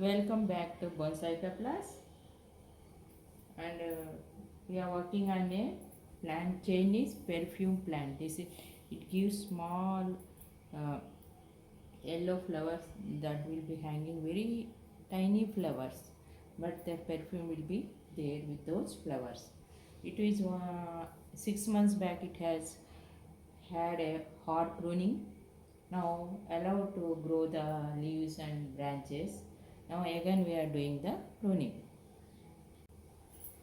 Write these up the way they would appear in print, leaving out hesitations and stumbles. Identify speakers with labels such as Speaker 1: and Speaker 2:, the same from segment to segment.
Speaker 1: Welcome back to Bonsai Plus, and we are working on a plant. Chinese perfume plant. This is, it gives small uh, yellow flowers that will be hanging, very tiny flowers, but the perfume will be there with those flowers. It is 6 months back. It has had a hard pruning. Now allowed to grow the leaves and branches. Now again we are doing the pruning,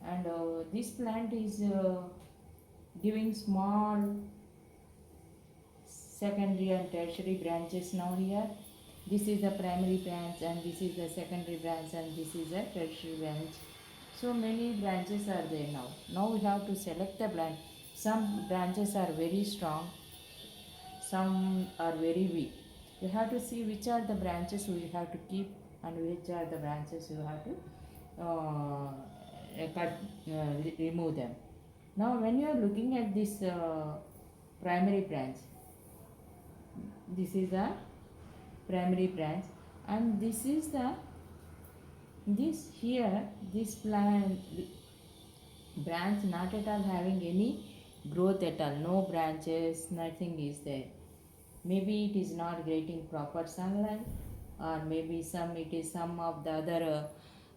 Speaker 1: and this plant is giving small secondary and tertiary branches. Now here this is the primary branch, and this is the secondary branch, and this is a tertiary branch. So many branches are there. Now we have to select the branch. Some branches are very strong, some are very weak. You have to see which are the branches we have to keep and which are the branches you have to remove them. Now when you are looking at this primary branch, this is the primary branch, and this is the this plant branch not at all having any growth at all, no branches, nothing is there. Maybe it is not getting proper sunlight, or maybe it is some of the other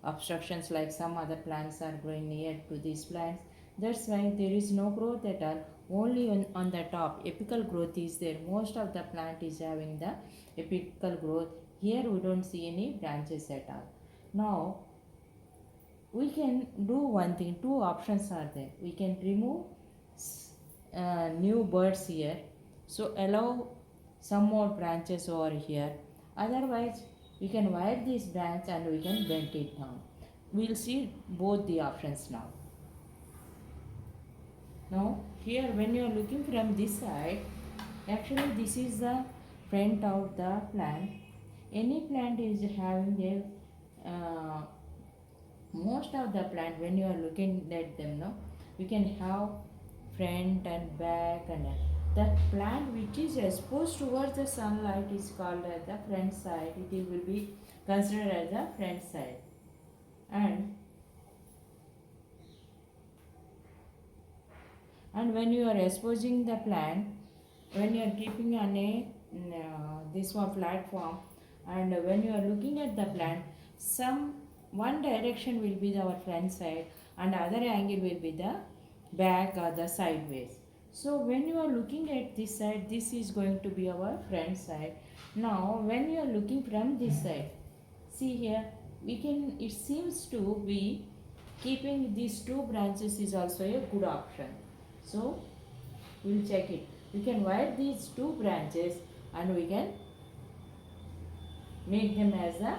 Speaker 1: obstructions, like some other plants are growing near to these plants. That's why there is no growth at all. Only on the top apical growth is there. Most of the plant is having the apical growth. Here we don't see any branches at all. Now we can do one thing. Two options are there. We can remove new birds here, so allow some more branches over here. Otherwise we can wire this branch and we can bend it down. We'll see both the options now. Now here when you are looking from this side, actually this is the front of the plant. Any plant is having a most of the plant, when you are looking at them now, we can have front and back, and the plant which is exposed towards the sunlight is called as the front side. It will be considered as the front side. And when you are exposing the plant, when you are keeping on a this one platform, and when you are looking at the plant, some one direction will be our front side and other angle will be the back or the sideways. So when you are looking at this side, this is going to be our front side. Now when you are looking from this side, see here, it seems to be keeping these two branches is also a good option. So we'll check it. We can wire these two branches and we can make them as the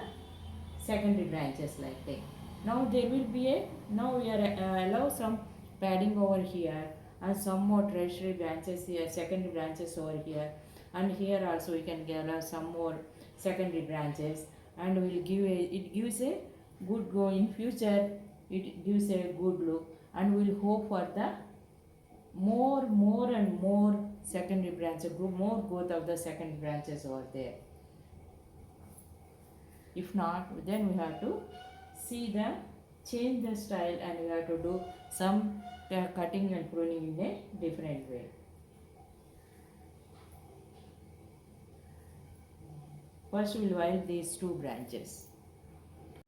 Speaker 1: secondary branches like that. Now there will be now we are allow some padding over here, and some more tertiary branches here, secondary branches over here, and here also we can allow some more secondary branches, and will it gives a good go in future. It gives a good look, and we'll hope for the more and more secondary branches, more growth of the secondary branches over there. If not, then we have to change the style, and we have to do some cutting and pruning in a different way. First we will wire these two branches.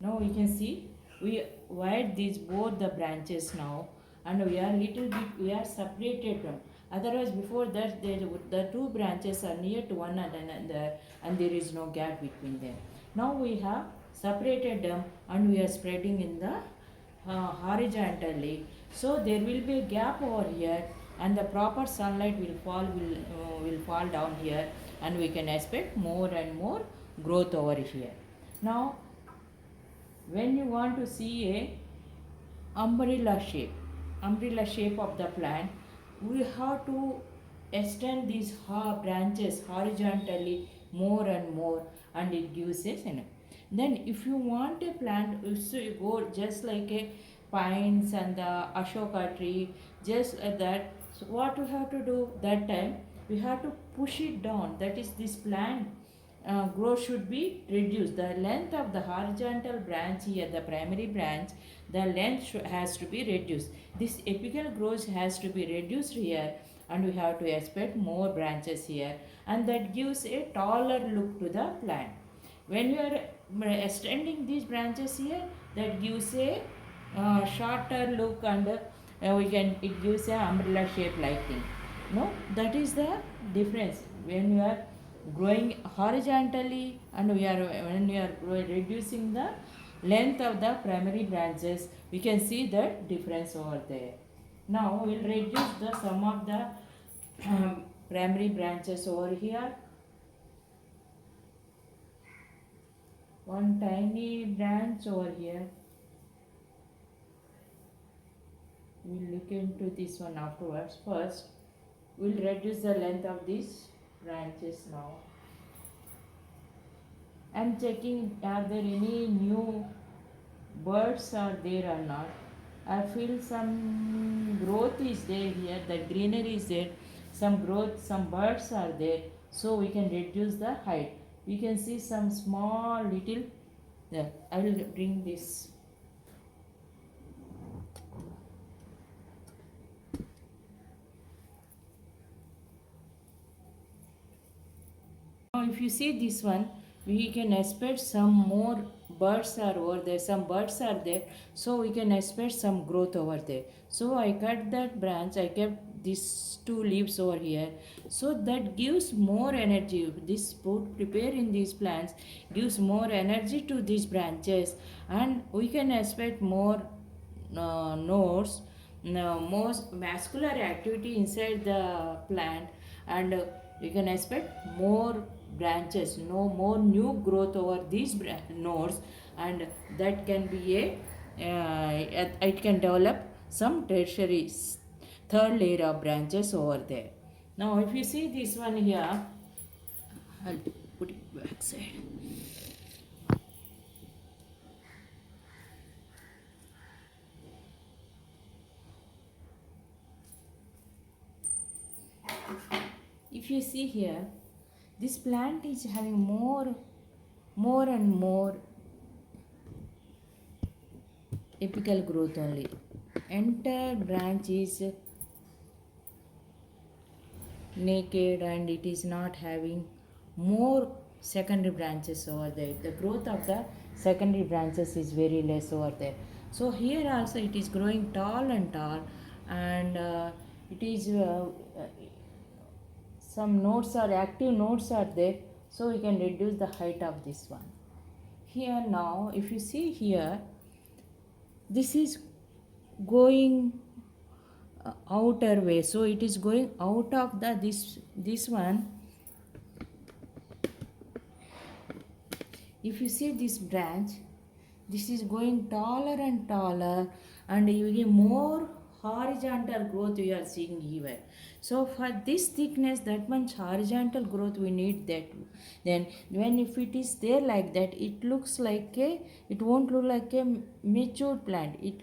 Speaker 1: Now we can see we wired these both the branches now, and we are separated them. Otherwise before that the two branches are near to one another and there is no gap between them. Now we have separated them and we are spreading in the horizontally, so there will be a gap over here, and the proper sunlight will fall down here, and we can expect more and more growth over here. Now when you want to see a umbrella shape of the plant, we have to extend these branches horizontally more and more, and it gives us enough. Then if you want a plant, so you go just like a pines and the ashoka tree, just like that. So what we have to do that time, we have to push it down. That is, this plant growth should be reduced. The length of the horizontal branch here, the primary branch, the length has to be reduced. This apical growth has to be reduced here, and we have to expect more branches here, and that gives a taller look to the plant. When you are extending these branches here, that gives a shorter look, and it gives a umbrella shape like thing. No, that is the difference when you are growing horizontally, and when we are reducing the length of the primary branches, we can see the difference over there. Now we will reduce the some of the primary branches over here. One tiny branch over here. We'll look into this one afterwards. First, we'll reduce the length of these branches now. I'm checking are there any new birds are there or not. I feel some growth is there here, the greenery is there, some growth, some birds are there, so we can reduce the height. We can see some small little there. I will bring this. Now if you see this one, we can expect some more birds are over there, some birds are there, so we can expect some growth over there. So I cut that branch, I kept these two leaves over here, so that gives more energy. This food prepared in these plants gives more energy to these branches, and we can expect more nodes, more vascular activity inside the plant, and you can expect more branches, no more new growth over these nodes, and that can be it can develop some tertiary third layer of branches over there. Now if you see this one here, I'll put it back side. If you see here, this plant is having more and more apical growth only. Entire branch is naked, and it is not having more secondary branches over there. The growth of the secondary branches is very less over there. So here also it is growing tall and tall, and it is some nodes are active nodes are there, so we can reduce the height of this one. Here now if you see here, this is going outer way, so it is going out of the this one. If you see this branch, this is going taller and taller, and you get more horizontal growth we are seeing here. So for this thickness, that much horizontal growth we need that. Then when if it is there like that, it looks like it won't look like a mature plant. It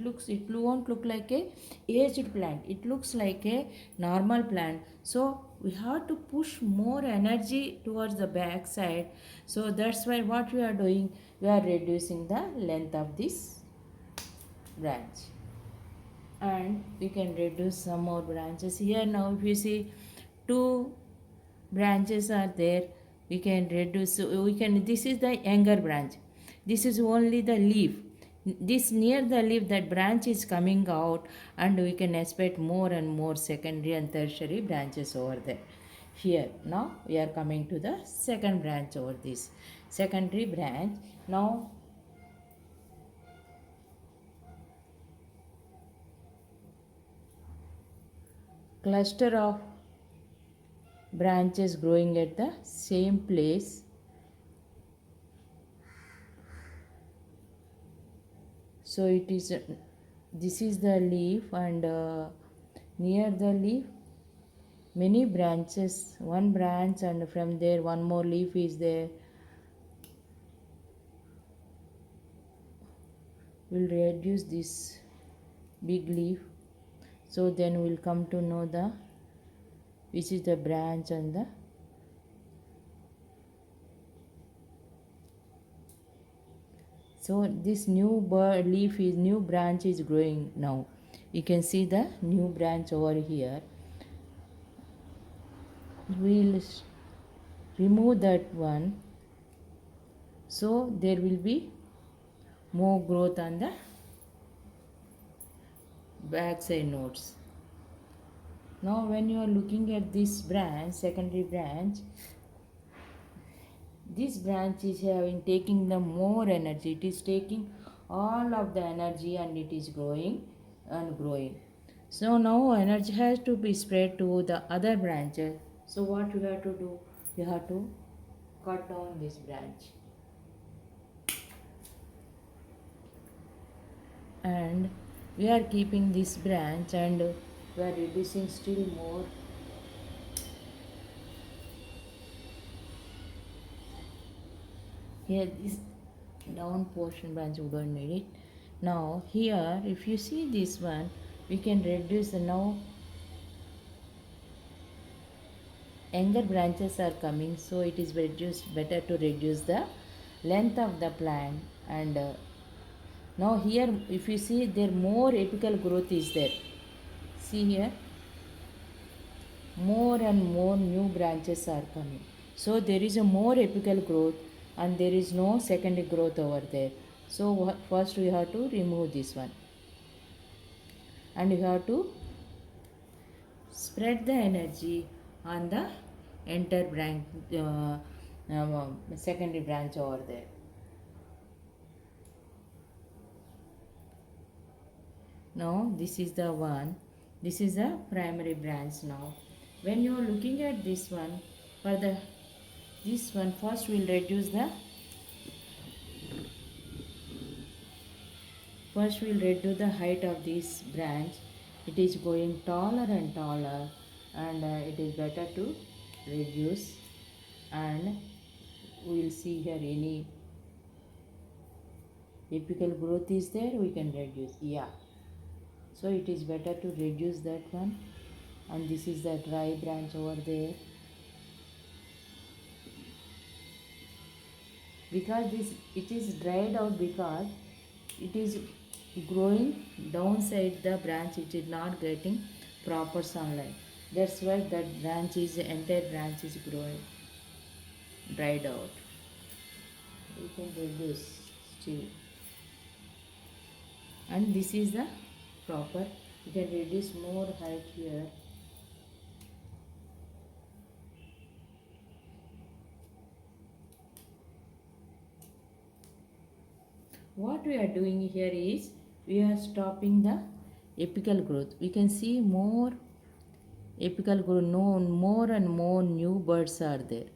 Speaker 1: won't look like a aged plant. It looks like a normal plant. So we have to push more energy towards the back side. So that's why what we are doing, we are reducing the length of this branch, and we can reduce some more branches here. Now if you see, two branches are there, we can reduce. This is the younger branch, this is only the leaf. This near the leaf, that branch is coming out, and we can expect more and more secondary and tertiary branches over there. Here now we are coming to the second branch over this secondary branch. Now cluster of branches growing at the same place. So it is this is the leaf, and near the leaf many branches, one branch, and from there one more leaf is there. We'll reduce this big leaf, so then we'll come to know the which is the branch and the So this leaf is new branch is growing now. You can see the new branch over here. We'll remove that one, so there will be more growth on the back side nodes. Now when you are looking at this branch, secondary branch, this branch is having taking the more energy. It is taking all of the energy and it is growing and growing. So now energy has to be spread to the other branches. So what you have to do? You have to cut down this branch. And we are keeping this branch and we are reducing still more. Here this down portion branch we don't need it. Now here if you see this one, we can reduce now. Younger branches are coming, so it is better to reduce the length of the plant. And now here if you see, there more apical growth is there. See here, more and more new branches are coming, so there is a more apical growth and there is no secondary growth over there. So first we have to remove this one and you have to spread the energy on the entire branch, secondary branch over there. Now this is the one, this is the primary branch. Now when you are looking at this one, for the this one first we'll reduce the height of this branch. It is going taller and taller, and it is better to reduce. And we will see here any apical growth is there, we can reduce. Yeah, so it is better to reduce that one. And this is the dry branch over there, because it is dried out, because it is growing downside the branch, it is not getting proper sunlight. That's why that entire branch is growing dried out. You can reduce still. And this is the proper, you can reduce more height here. What we are doing here is we are stopping the apical growth. We can see more apical growth, no, more and more new birds are there.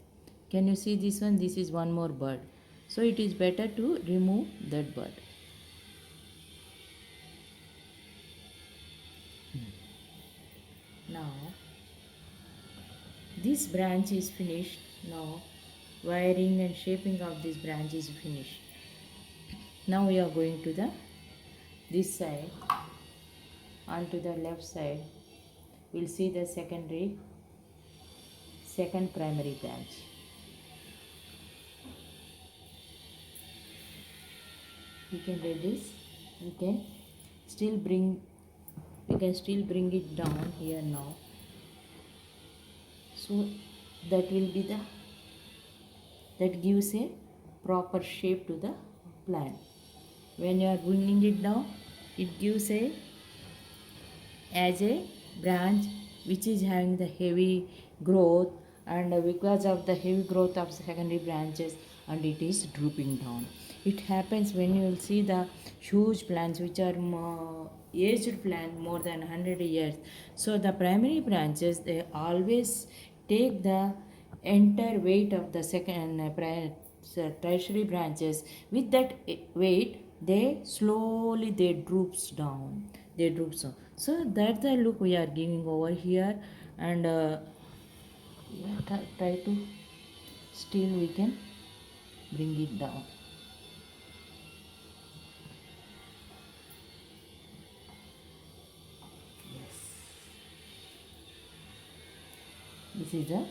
Speaker 1: Can you see this one? This is one more bird. So it is better to remove that bird. Now this branch is finished. Now wiring and shaping of this branch is finished. Now we are going to this side. Onto the left side, we'll see the second primary branch. We can reduce. We can still bring it down here now. So that gives a proper shape to the plant. When you are bringing it down, it gives as a branch which is having the heavy growth, and because of the heavy growth of secondary branches, and it is drooping down. It happens when you will see the huge plants which are aged plant more than 100 years. So the primary branches, they always take the entire weight of the tertiary branches. With that weight, they slowly droops down. So that's the look we are giving over here. And try to still we can bring it down. Yes, this is the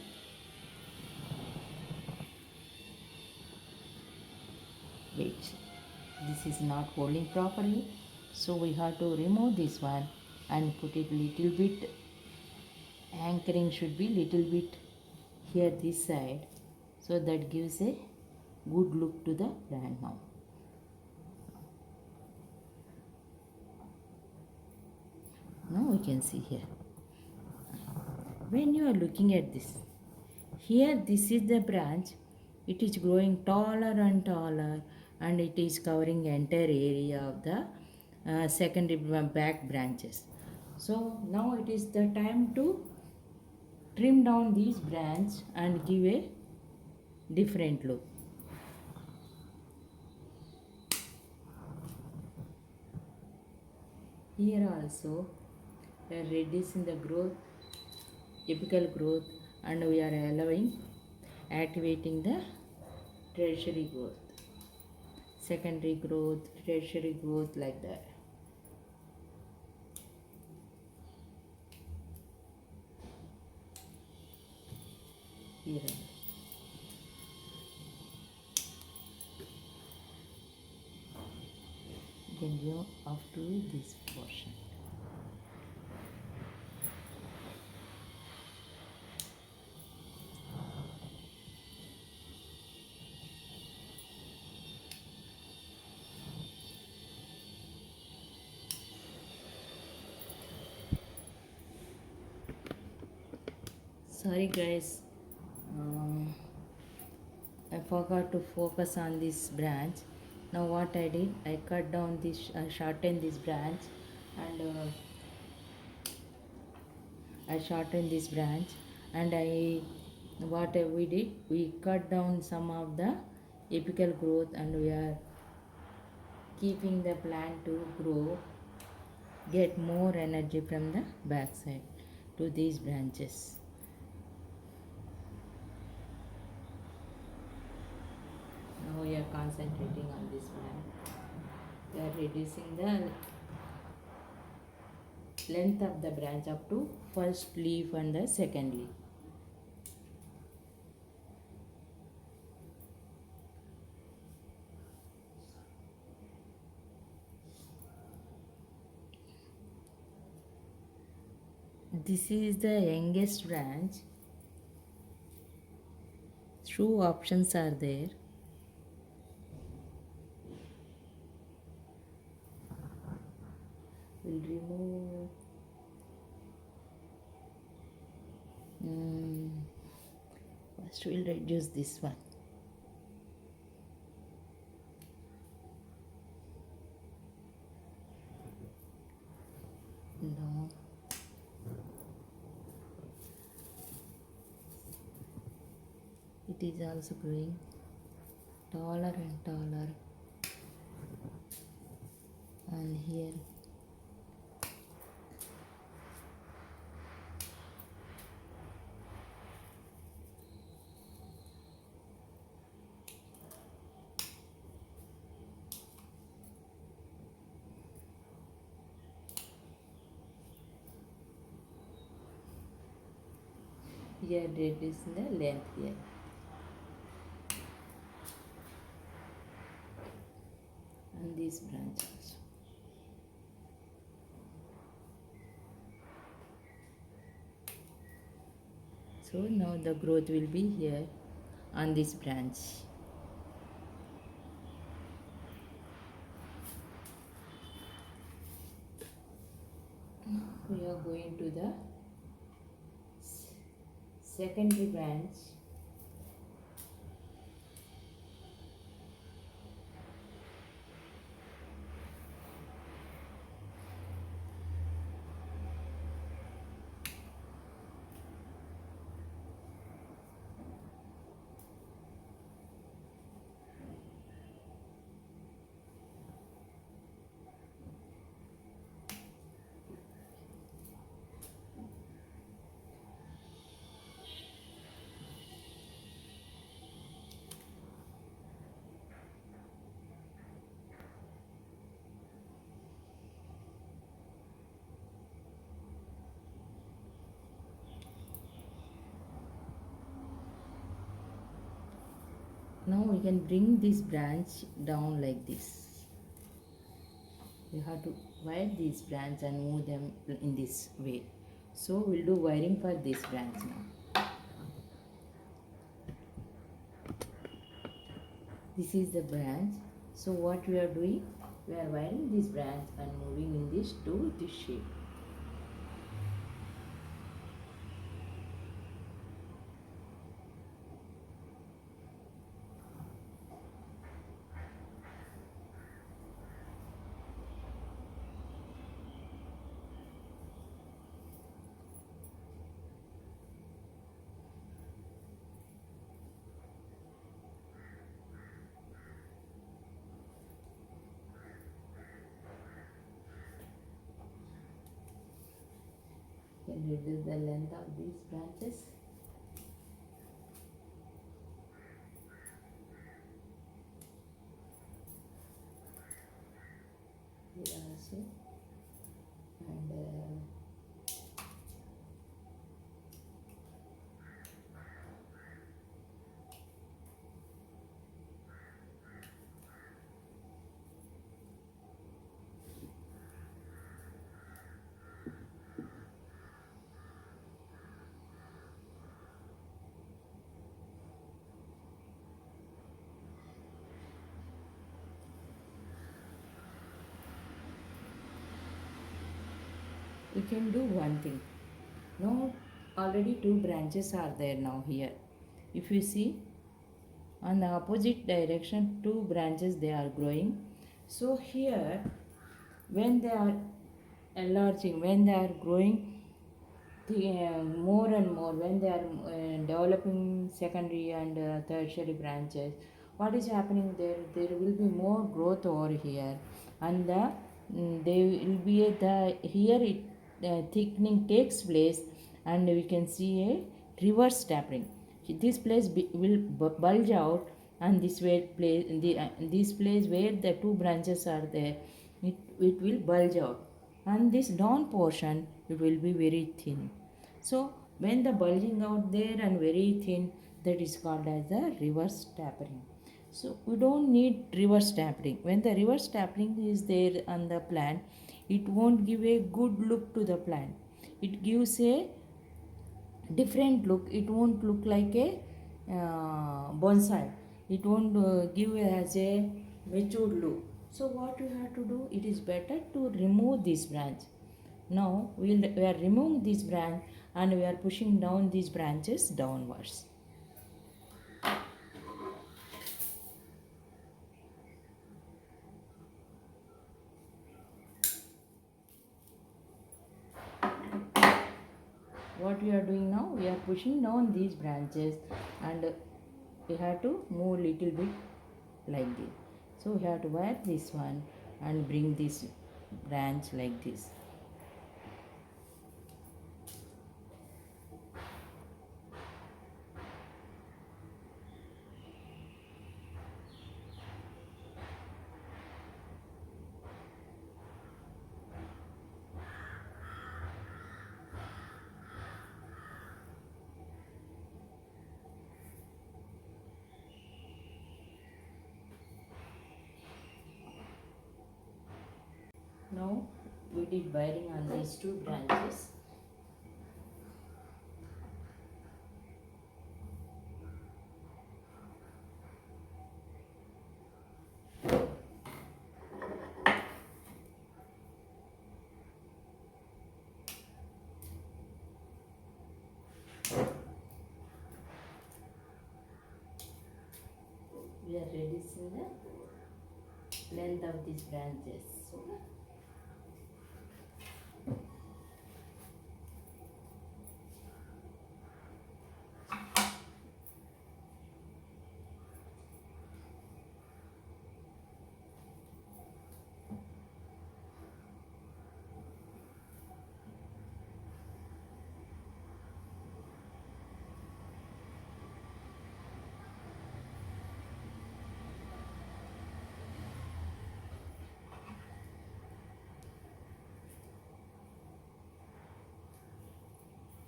Speaker 1: weight. this is not holding properly, so we have to remove this one and put it little bit. Anchoring should be little bit here this side, so that gives a good look to the plant. Now we can see here, when you are looking at this, here this is the branch, it is growing taller and taller, and it is covering entire area of the secondary back branches. So now it is the time to trim down these branch and give a different look. Here also we are reducing the growth, typical growth, and we are activating the tertiary growth, secondary growth, tertiary growth, like that. Here you can go up to this portion. Sorry guys, I forgot to focus on this branch. Now what I did, I cut down this, shortened this branch, and I shortened this branch, and what we did, we cut down some of the apical growth, and we are keeping the plant to grow, get more energy from the backside to these branches. Now we are concentrating on this plant. We are reducing the length of the branch up to first leaf and the second leaf. This is the youngest branch. Two options are there. We'll remove first we'll reduce this one. No. It is also growing taller and taller, and here reducing the length here. And this branch also. So now the growth will be here on this branch. We are going to the secondary branch. Now we can bring this branch down like this. you have to wire these branch and move them in this way. So we'll do wiring for this branch now. This is the branch. So what we are doing, we are wiring this branch and moving in this to this shape. Can reduce the length of these branches. Here also, and we can do one thing. Now already two branches are there now here. If you see on the opposite direction, two branches they are growing. So here when they are enlarging, when they are growing more and more, when they are developing secondary and tertiary branches, what is happening there? There will be more growth over here, and they will be at the here it thickening takes place, and we can see a reverse tapering. This place will bulge out, and this way place this place where the two branches are there, it will bulge out, and this down portion it will be very thin. So when the bulging out there and very thin, that is called as the reverse tapering. So we don't need reverse tapering. When the reverse tapering is there on the plant, it won't give a good look to the plant. It gives a different look. It won't look like a bonsai. It won't give as a matured look. So what you have to do, it is better to remove this branch. Now we are removing this branch and we are pushing down these branches downwards. What we are doing now, we are pushing down these branches, and we have to move little bit like this. So we have to wire this one and bring this branch like this. Now we did wiring on these two branches. We are reducing the length of these branches.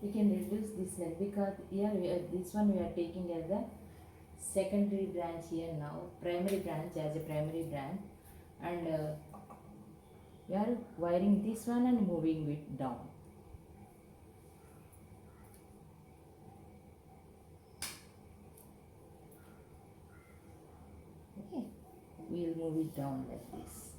Speaker 1: We can reduce this length because here this one we are taking as a secondary branch here now, primary branch as a primary branch, and We are wiring this one and moving it down. Okay, we'll move it down like this.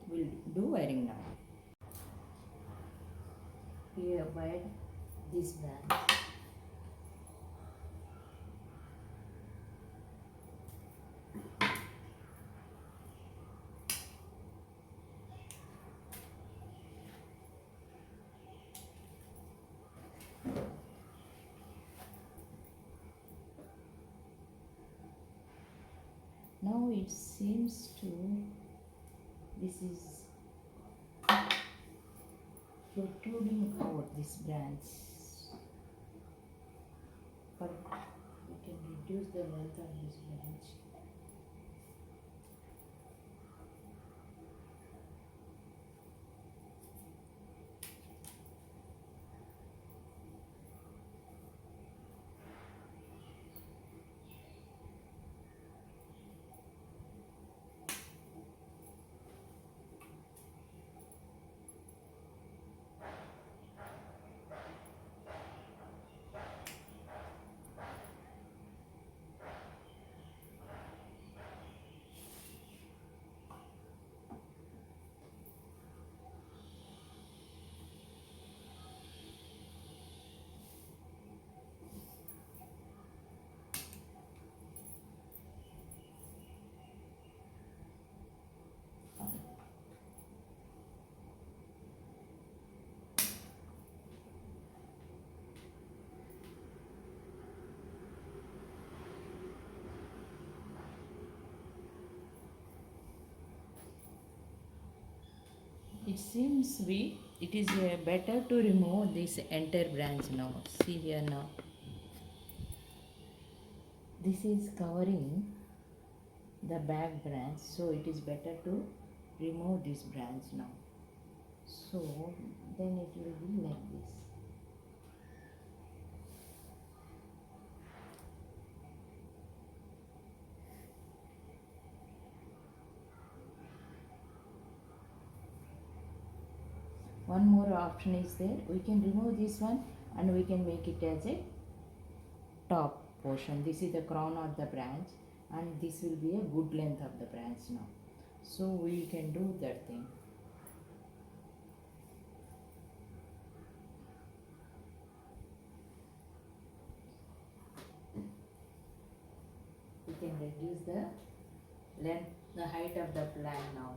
Speaker 1: We'll do wiring now. We have wired this branch. Now it seems to, this is protruding out this branch, but we can reduce the length of this branch. It seems it is better to remove this entire branch now. See here now. This is covering the back branch, so it is better to remove this branch now. So then it will be like this. One more option is there. We can remove this one and we can make it as a top portion. This is the crown of the branch and this will be a good length of the branch now. So we can do that thing. We can reduce the length, the height of the plant now.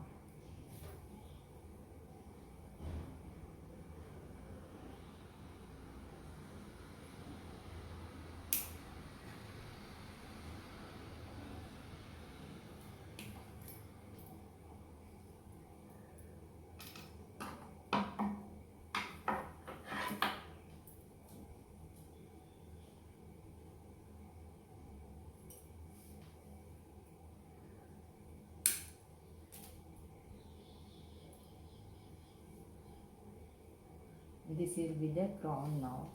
Speaker 1: This will be the crown now.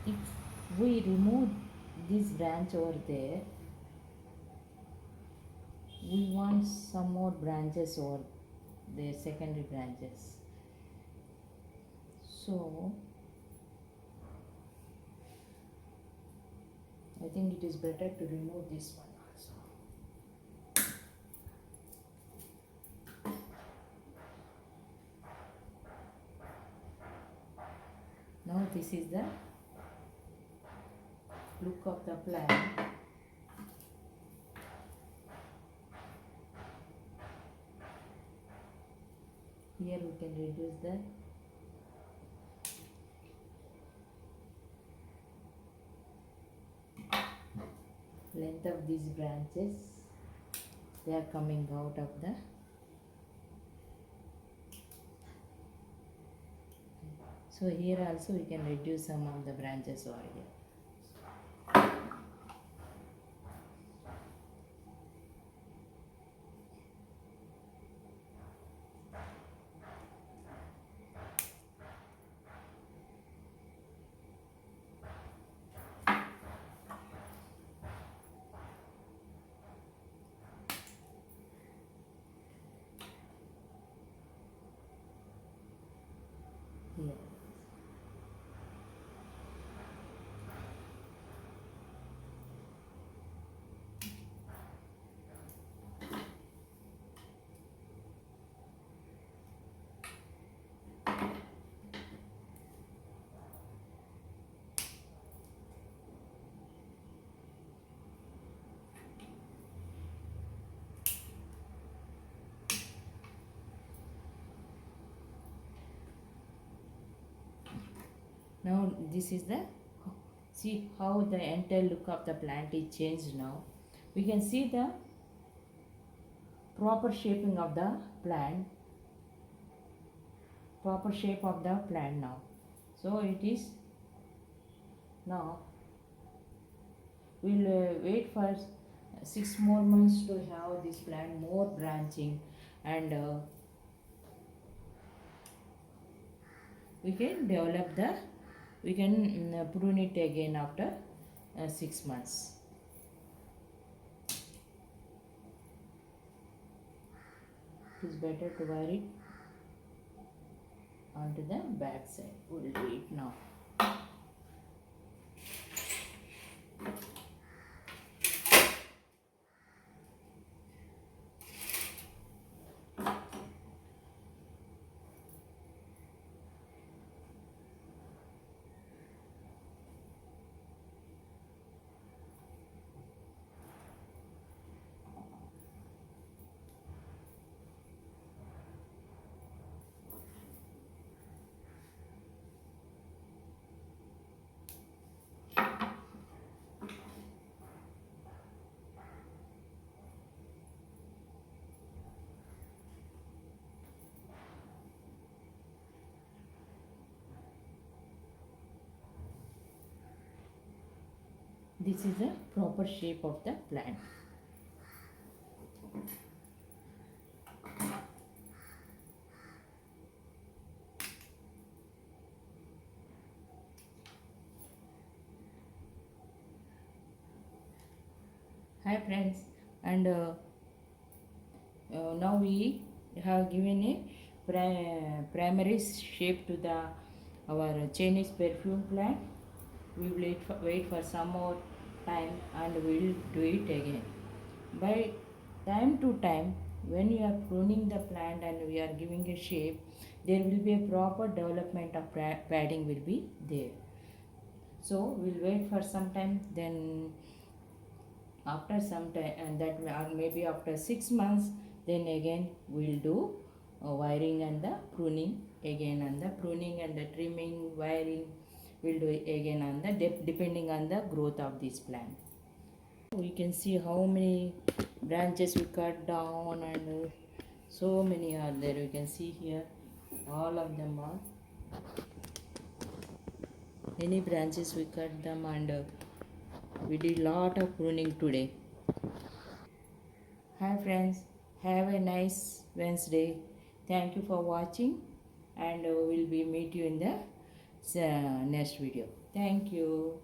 Speaker 1: If we remove this branch over there, we want some more branches over the secondary branches. So I think it is better to remove this one also. Now this is the look of the plant. Here we can reduce the length of these branches. They are coming out of the, so here also we can reduce some of the branches over here. Now this is the, see how the entire look of the plant is changed now. We can see the proper shaping of the plant, proper shape of the plant now. So it is now, we'll wait for 6 more months to have this plant more branching, and we can develop the, we can prune it again after 6 months. It is better to wire it onto the back side. We'll do it now. This is the proper shape of the plant. Hi friends, and now we have given a primary shape to the our Chinese perfume plant. We will wait for some more time and we will do it again. By time to time, when you are pruning the plant and we are giving a shape, there will be a proper development of padding will be there. So we'll wait for some time, then after some time, and that or maybe after 6 months, then again we'll do wiring and the pruning again, and the pruning and the trimming, wiring we'll do it again on the depending on the growth of this plant. We can see how many branches we cut down, and so many are there. We can see here all of them are many branches we cut them, and we did lot of pruning today. Hi friends, have a nice Wednesday. Thank you for watching, and we'll be meet you in the next video. Thank you.